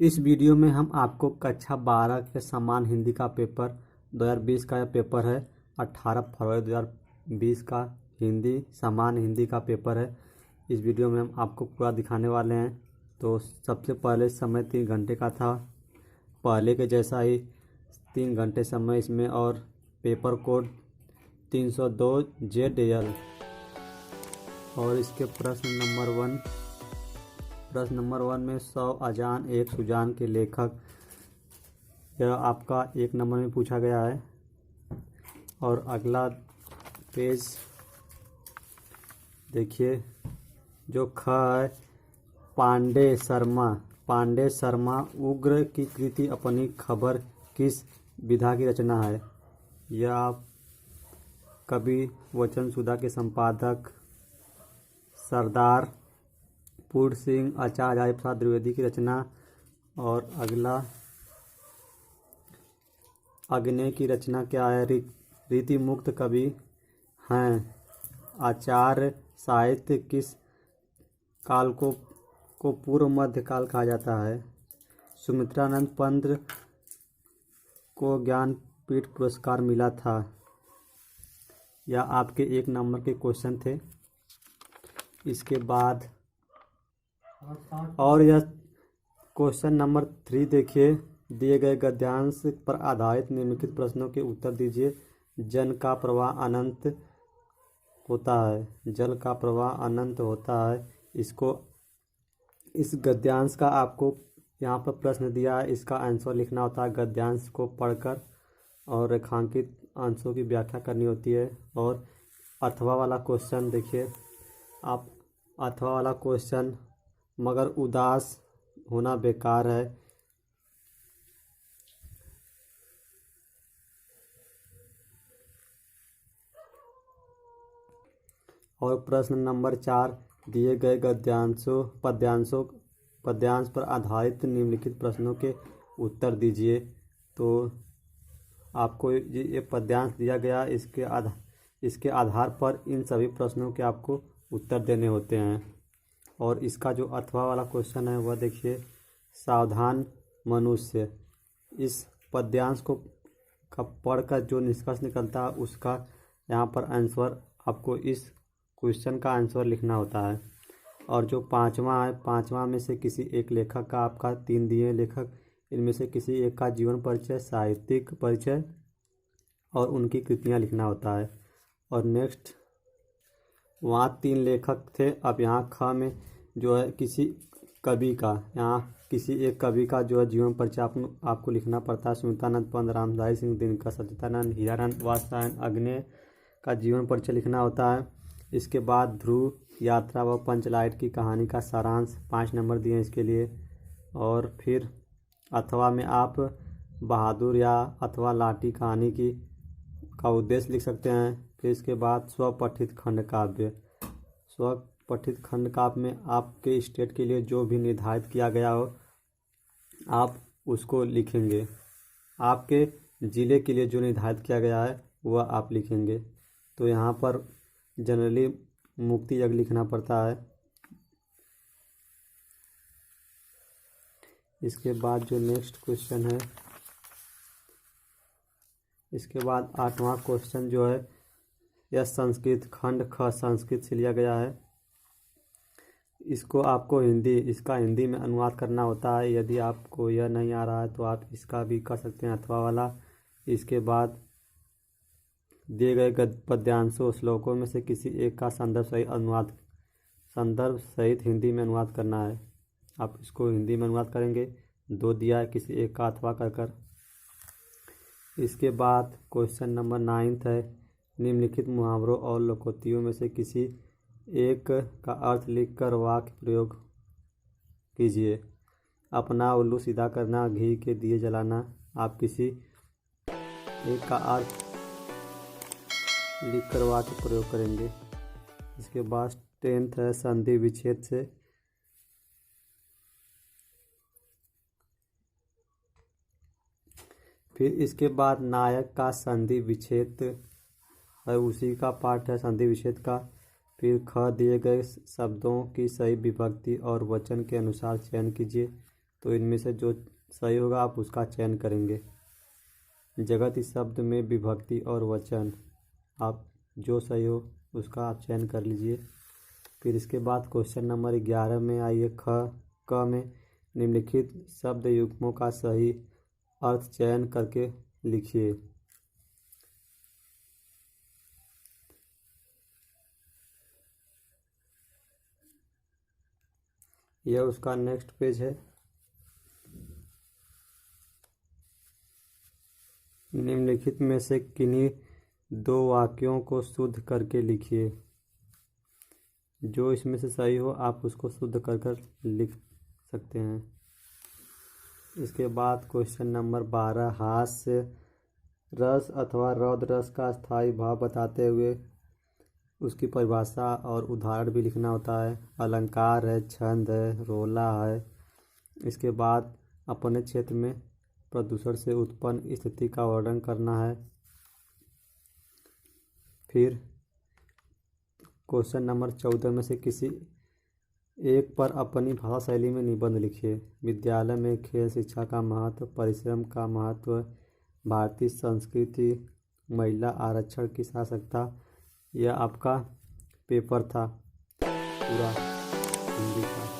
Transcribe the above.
इस वीडियो में हम आपको कक्षा 12 के समान हिंदी का पेपर 2020 का यह पेपर है। 18 फरवरी 2020 का हिंदी समान हिंदी का पेपर है। इस वीडियो में हम आपको पूरा दिखाने वाले हैं। तो सबसे पहले समय 3 घंटे का था, पहले के जैसा ही 3 घंटे समय इसमें, और पेपर कोड 302 ZL। और इसके प्रश्न नंबर 1 में 100 अजान एक सुजान के लेखक, यह आपका 1 नंबर में पूछा गया है। और अगला पेज देखिए, जो ख है, पांडे शर्मा उग्र की कृति अपनी खबर किस विधा की रचना है। यह आप कवि वचन सुधा के संपादक सरदार पूर्ण सिंह आचार्य हरि प्रसाद द्विवेदी की रचना। और अगला अग्नि की रचना क्या है, रीति मुक्त कवि हैं। आचार्य साहित्य किस काल को पूर्व मध्य काल कहा जाता है। सुमित्रानंद पंत को ज्ञानपीठ पुरस्कार मिला था। यह आपके 1 नंबर के क्वेश्चन थे। इसके बाद और यह क्वेश्चन नंबर 3 देखिए, दिए गए गद्यांश पर आधारित निम्नलिखित प्रश्नों के उत्तर दीजिए। जल का प्रवाह अनंत होता है, जल का प्रवाह अनंत होता है। इस गद्यांश का आपको यहाँ पर प्रश्न दिया है, इसका आंसर लिखना होता है गद्यांश को पढ़कर, और रेखांकित अंशों की व्याख्या करनी होती है। और अथवा वाला क्वेश्चन देखिए आप, अथवा वाला क्वेश्चन, मगर उदास होना बेकार है। और प्रश्न नंबर 4, दिए गए पद्यांश पर आधारित निम्नलिखित प्रश्नों के उत्तर दीजिए। तो आपको ये पद्यांश दिया गया, इसके आधार पर इन सभी प्रश्नों के आपको उत्तर देने होते हैं। और इसका जो अथवा वाला क्वेश्चन है वह देखिए, सावधान मनुष्य। इस पद्यांश को पढ़कर जो निष्कर्ष निकलता है उसका यहाँ पर आंसर, आपको इस क्वेश्चन का आंसर लिखना होता है। और जो 5वां है, 5वां में से किसी एक लेखक का, आपका 3 दिए लेखक, इनमें से किसी एक का जीवन परिचय, साहित्यिक परिचय और उनकी कृतियाँ लिखना होता है। और नेक्स्ट, वहाँ 3 लेखक थे। अब यहाँ ख में जो है किसी कवि का, यहाँ किसी एक कवि का जो है जीवन परिचय आपको लिखना पड़ता है। सुमित्रानंद पंत, रामधारी सिंह दिनकर, सच्चिदानंद, हीरानंद वात्स्यायन, अग्नि का जीवन परिचय लिखना होता है। इसके बाद ध्रुव यात्रा व पंचलाइट की कहानी का सारांश, 5 नंबर दिए हैं इसके लिए। और फिर अथवा में आप बहादुर या अथवा लाठी कहानी का उद्देश्य लिख सकते हैं। फिर इसके बाद स्वपठित खंड काव्य में आपके स्टेट के लिए जो भी निर्धारित किया गया हो आप उसको लिखेंगे। आपके ज़िले के लिए जो निर्धारित किया गया है वह आप लिखेंगे। तो यहाँ पर जनरली मुक्ति यज्ञ लिखना पड़ता है। इसके बाद जो नेक्स्ट क्वेश्चन है, इसके बाद 8वां क्वेश्चन जो है, यह संस्कृत खंड ख संस्कृत से लिया गया है। इसको आपको इसका हिंदी में अनुवाद करना होता है। यदि आपको यह नहीं आ रहा है तो आप इसका भी कर सकते हैं, अथवा वाला। इसके बाद दिए गए पद्यांशों श्लोकों में से किसी एक का संदर्भ सहित हिंदी में अनुवाद करना है। आप इसको हिंदी में अनुवाद करेंगे। 2 दिया है, किसी एक का अथवा कर। इसके बाद क्वेश्चन नंबर 9 है, निम्नलिखित मुहावरों और लोकोक्तियों में से किसी एक का अर्थ लिखकर वाक्य प्रयोग कीजिए। अपना उल्लू सीधा करना, घी के दिए जलाना। आप किसी एक का अर्थ लिखकर वाक्य प्रयोग करेंगे। इसके बाद 10th है, संधि विच्छेद से। फिर इसके बाद नायक का संधि विच्छेद है, उसी का पाठ है संधि विच्छेद का। फिर ख, दिए गए शब्दों की सही विभक्ति और वचन के अनुसार चयन कीजिए। तो इनमें से जो सही होगा आप उसका चयन करेंगे। जगति शब्द में विभक्ति और वचन, आप जो सही हो उसका आप चयन कर लीजिए। फिर इसके बाद क्वेश्चन नंबर 11 में आइए क में निम्नलिखित शब्द युग्मों का सही अर्थ चयन करके लिखिए। यह उसका नेक्स्ट पेज है। निम्नलिखित में से किन्हीं दो वाक्यों को शुद्ध करके लिखिए। जो इसमें से सही हो आप उसको शुद्ध कर कर लिख सकते हैं। इसके बाद क्वेश्चन नंबर 12, हास्य रस अथवा रौद्र रस का स्थायी भाव बताते हुए उसकी परिभाषा और उदाहरण भी लिखना होता है। अलंकार है, छंद है, रोला है। इसके बाद अपने क्षेत्र में प्रदूषण से उत्पन्न स्थिति का वर्णन करना है। फिर क्वेश्चन नंबर 14 में से किसी एक पर अपनी भाषा शैली में निबंध लिखिए। विद्यालय में खेल शिक्षा का महत्व, परिश्रम का महत्व, भारतीय संस्कृति, महिला आरक्षण की आवश्यकता। यह आपका पेपर था पूरा हिंदी का।